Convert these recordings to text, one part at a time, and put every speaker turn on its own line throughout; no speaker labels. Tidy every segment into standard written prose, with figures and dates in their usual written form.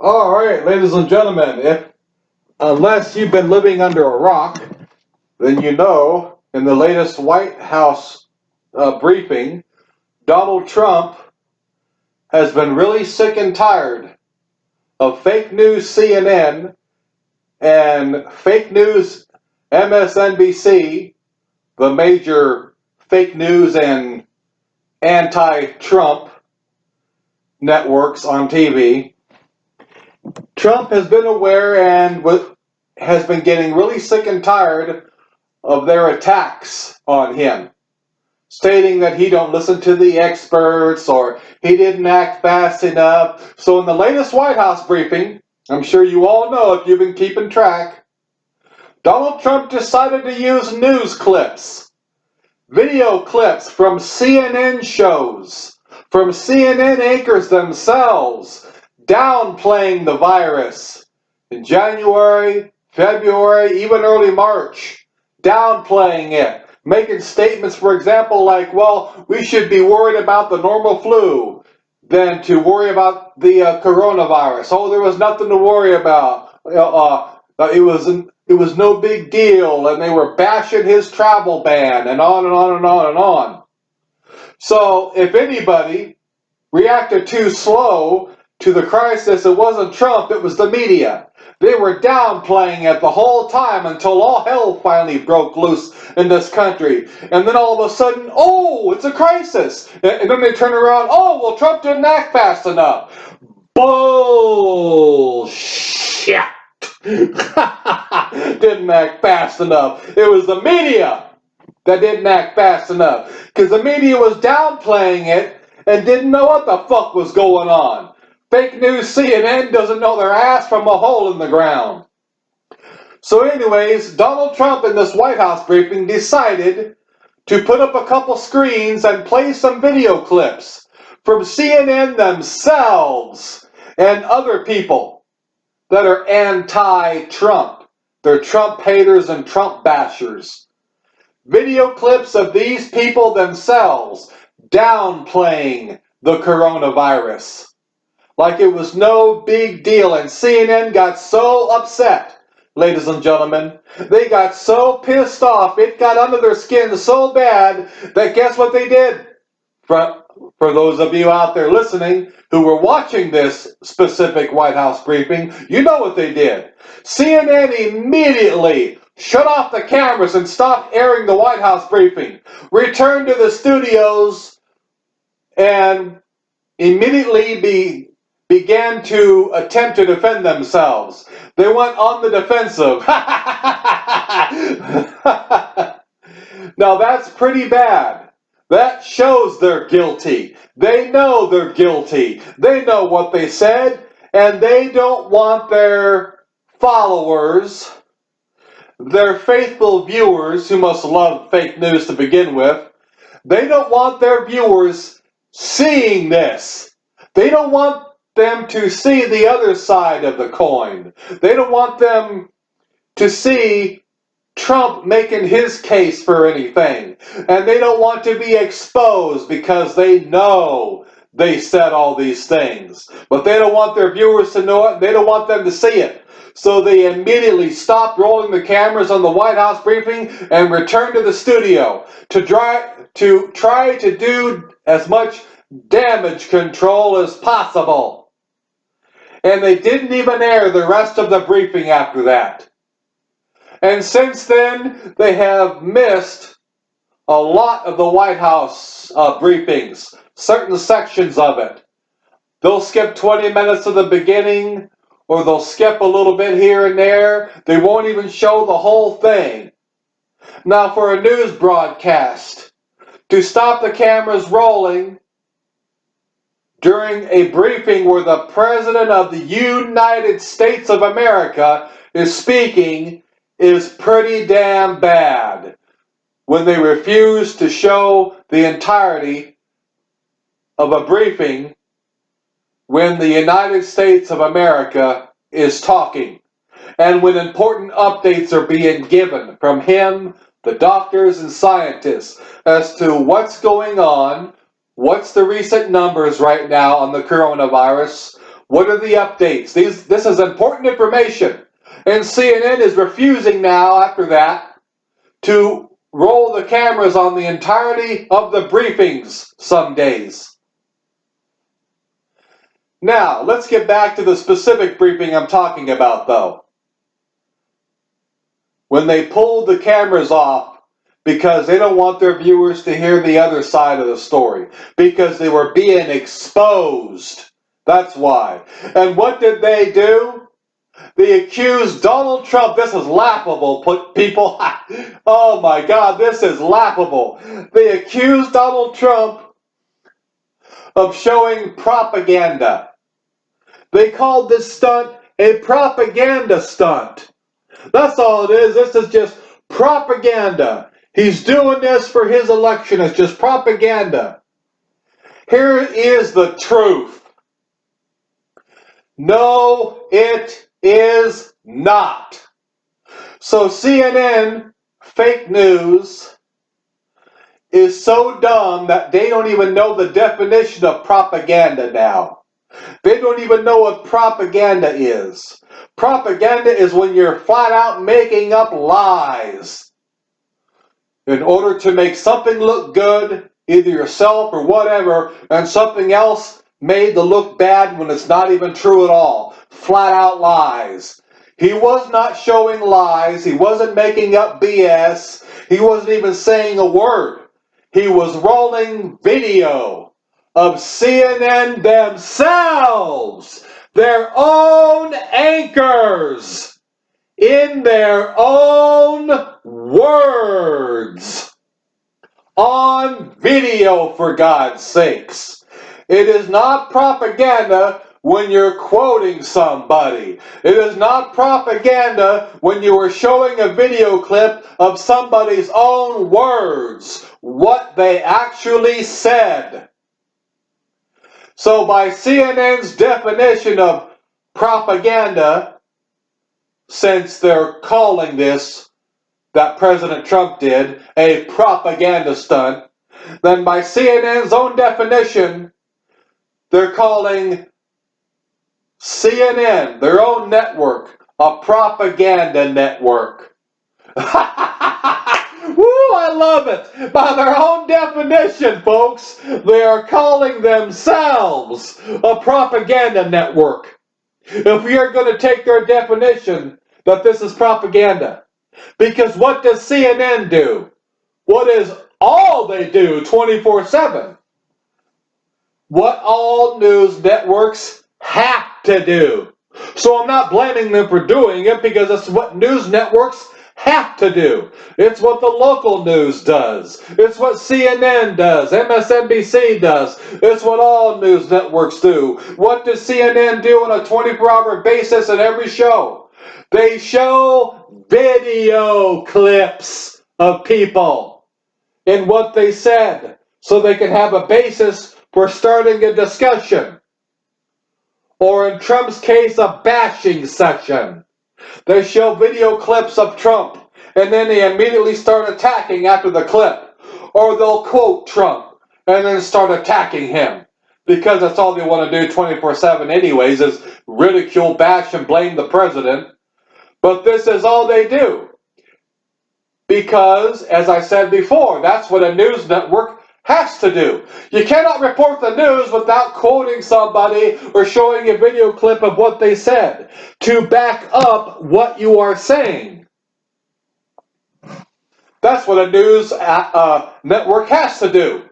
All right, ladies and gentlemen, unless you've been living under a rock, then you know in the latest White House briefing, Donald Trump has been really sick and tired of fake news CNN and fake news MSNBC, the major fake news and anti-Trump networks on TV. Trump has been aware and has been getting really sick and tired of their attacks on him, stating that he don't listen to the experts or he didn't act fast enough. So in the latest White House briefing, I'm sure you all know if you've been keeping track, Donald Trump decided to use news clips, video clips from CNN shows, from CNN anchors themselves, downplaying the virus in January, February, even early March, downplaying it, making statements, for example, like, well, we should be worried about the normal flu than to worry about the coronavirus. Oh, there was nothing to worry about. It was no big deal, and they were bashing his travel ban, and on and on and on and on. So if anybody reacted too slow to the crisis, it wasn't Trump, it was the media. They were downplaying it the whole time until all hell finally broke loose in this country. And then all of a sudden, oh, it's a crisis. And then they turn around, oh, well, Trump didn't act fast enough. Bullshit. Didn't act fast enough. It was the media that didn't act fast enough. Because the media was downplaying it and didn't know what the fuck was going on. Fake news CNN doesn't know their ass from a hole in the ground. So anyways, Donald Trump in this White House briefing decided to put up a couple screens and play some video clips from CNN themselves and other people that are anti-Trump. They're Trump haters and Trump bashers. Video clips of these people themselves downplaying the coronavirus like it was no big deal, and CNN got so upset, ladies and gentlemen. They got so pissed off, it got under their skin so bad that guess what they did? For those of you out there listening who were watching this specific White House briefing, you know what they did. CNN immediately shut off the cameras and stopped airing the White House briefing, returned to the studios, and immediately began to attempt to defend themselves. They went on the defensive. Now that's pretty bad. That shows they're guilty. They know they're guilty. They know what they said, and they don't want their followers, their faithful viewers who must love fake news to begin with, they don't want their viewers seeing this. They don't want them to see the other side of the coin. They don't want them to see Trump making his case for anything. And they don't want to be exposed because they know they said all these things. But they don't want their viewers to know it. They don't want them to see it. So they immediately stopped rolling the cameras on the White House briefing and returned to the studio to try to do as much damage control as possible. And they didn't even air the rest of the briefing after that. And since then, they have missed a lot of the White House briefings, certain sections of it. They'll skip 20 minutes of the beginning, or they'll skip a little bit here and there. They won't even show the whole thing. Now, for a news broadcast, to stop the cameras rolling during a briefing where the President of the United States of America is speaking is pretty damn bad. When they refuse to show the entirety of a briefing when the United States of America is talking, and when important updates are being given from him, the doctors and scientists, as to what's going on, what's the recent numbers right now on the coronavirus, What are the updates? This is important information. And CNN is refusing now, after that, to roll the cameras on the entirety of the briefings some days. Now, let's get back to the specific briefing I'm talking about, though. When they pulled the cameras off because they don't want their viewers to hear the other side of the story, because they were being exposed. That's why. And what did they do? They accused Donald Trump. This is laughable, people. Oh my God, this is laughable. They accused Donald Trump of showing propaganda. They called this stunt a propaganda stunt. That's all it is. This is just propaganda. He's doing this for his election. It's just propaganda. Here is the truth. No, it is not. So CNN, fake news, is so dumb that they don't even know the definition of propaganda now. They don't even know what propaganda is. Propaganda is when you're flat out making up lies in order to make something look good, either yourself or whatever, and something else made to look bad when it's not even true at all. Flat out lies. He was not showing lies. He wasn't making up BS. He wasn't even saying a word. He was rolling video of CNN themselves, their own anchors, in their own words, on video, for God's sakes. It is not propaganda when you're quoting somebody. It is not propaganda when you are showing a video clip of somebody's own words, what they actually said. So by CNN's definition of propaganda, since they're calling this, that President Trump did, a propaganda stunt, then by CNN's own definition, they're calling CNN, their own network, a propaganda network. Woo, I love it. By their own definition, folks, they are calling themselves a propaganda network. If we are going to take their definition that this is propaganda. Because what does CNN do? What is all they do 24/7? What all news networks have to do. So I'm not blaming them for doing it, because it's what news networks have to do. It's what the local news does. It's what CNN does. MSNBC does. It's what all news networks do. What does CNN do on a 24-hour basis in every show? They show video clips of people and what they said, so they can have a basis for starting a discussion. Or in Trump's case, a bashing session. They show video clips of Trump, and then they immediately start attacking after the clip. Or they'll quote Trump, and then start attacking him. Because that's all they want to do 24/7 anyways, is ridicule, bash, and blame the president. But this is all they do. Because, as I said before, that's what a news network has to do. You cannot report the news without quoting somebody or showing a video clip of what they said to back up what you are saying. That's what a news network has to do.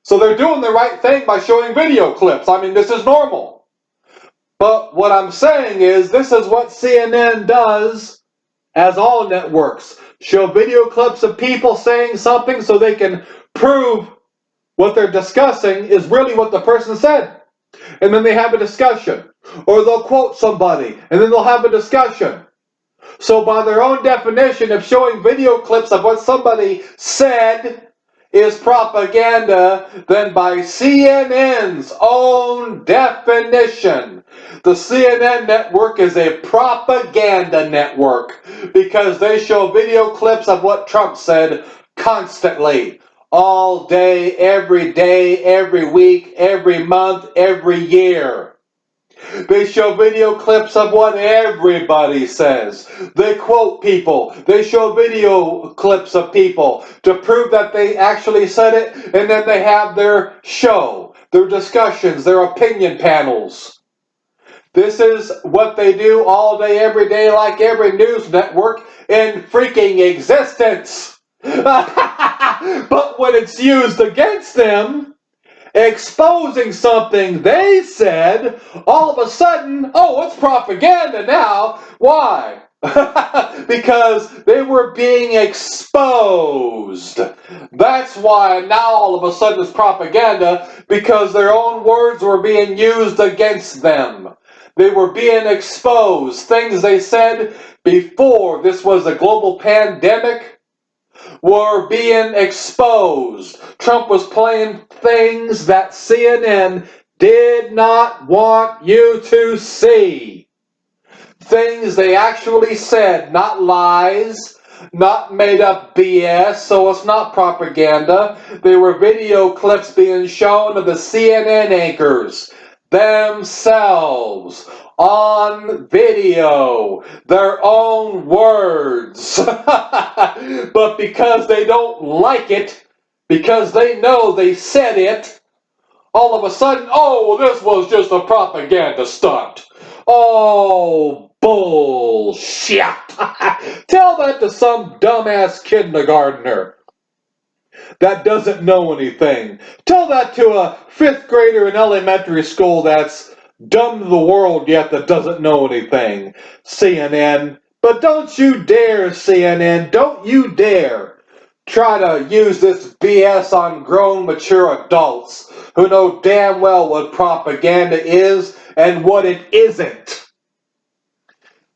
So they're doing the right thing by showing video clips. I mean, this is normal. But what I'm saying is, this is what CNN does, as all networks. Show video clips of people saying something so they can prove what they're discussing is really what the person said. And then they have a discussion. Or they'll quote somebody, and then they'll have a discussion. So by their own definition of showing video clips of what somebody said is propaganda, then by CNN's own definition, the CNN network is a propaganda network, because they show video clips of what Trump said constantly, all day, every week, every month, every year. They show video clips of what everybody says. They quote people. They show video clips of people to prove that they actually said it, and then they have their show, their discussions, their opinion panels. This is what they do all day, every day, like every news network in freaking existence. But when it's used against them, exposing something they said, all of a sudden, oh, it's propaganda now. Why? Because they were being exposed. That's why now all of a sudden it's propaganda, because their own words were being used against them. They were being exposed. Things they said before this was a global pandemic were being exposed. Trump was playing things that CNN did not want you to see. Things they actually said, not lies, not made up BS, so it's not propaganda. They were video clips being shown of the CNN anchors themselves on video, their own words. But because they don't like it, because they know they said it, all of a sudden, oh, this was just a propaganda stunt. Oh, bullshit. Tell that to some dumbass kindergartner that doesn't know anything. Tell that to a 5th grader in elementary school that's dumb to the world yet that doesn't know anything. CNN. But don't you dare, CNN, don't you dare try to use this BS on grown, mature adults who know damn well what propaganda is and what it isn't.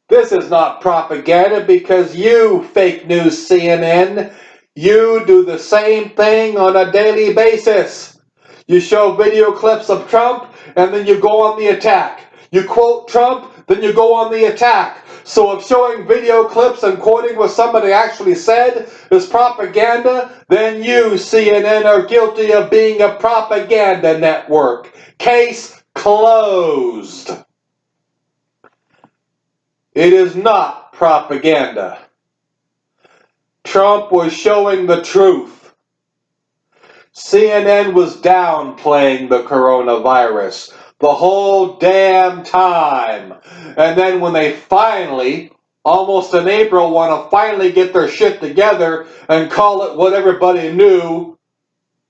This is not propaganda because you, fake news CNN, you do the same thing on a daily basis. You show video clips of Trump and then you go on the attack. You quote Trump, then you go on the attack. So if showing video clips and quoting what somebody actually said is propaganda, then you, CNN, are guilty of being a propaganda network. Case closed. It is not propaganda. Trump was showing the truth. CNN was downplaying the coronavirus the whole damn time. And then when they finally, almost in April, want to finally get their shit together and call it what everybody knew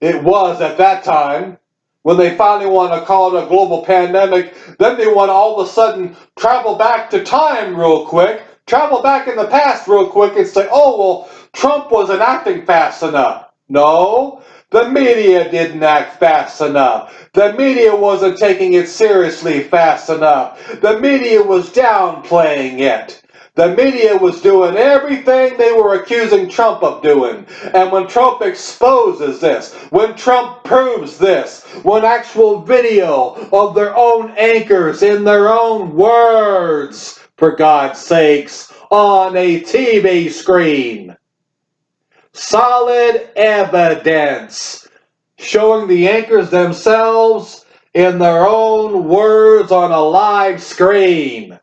it was at that time, when they finally want to call it a global pandemic, then they want to all of a sudden travel back to time real quick, travel back in the past real quick and say, oh, well, Trump wasn't acting fast enough. No, the media didn't act fast enough. The media wasn't taking it seriously fast enough. The media was downplaying it. The media was doing everything they were accusing Trump of doing. And when Trump exposes this, when Trump proves this, when actual video of their own anchors in their own words, for God's sakes, on a TV screen, solid evidence showing the anchors themselves in their own words on a live screen.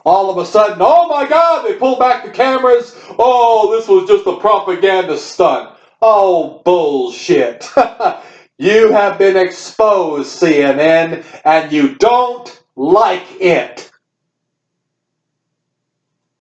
All of a sudden, oh my God, they pull back the cameras. Oh, this was just a propaganda stunt. Oh, bullshit. You have been exposed, CNN, and you don't like it.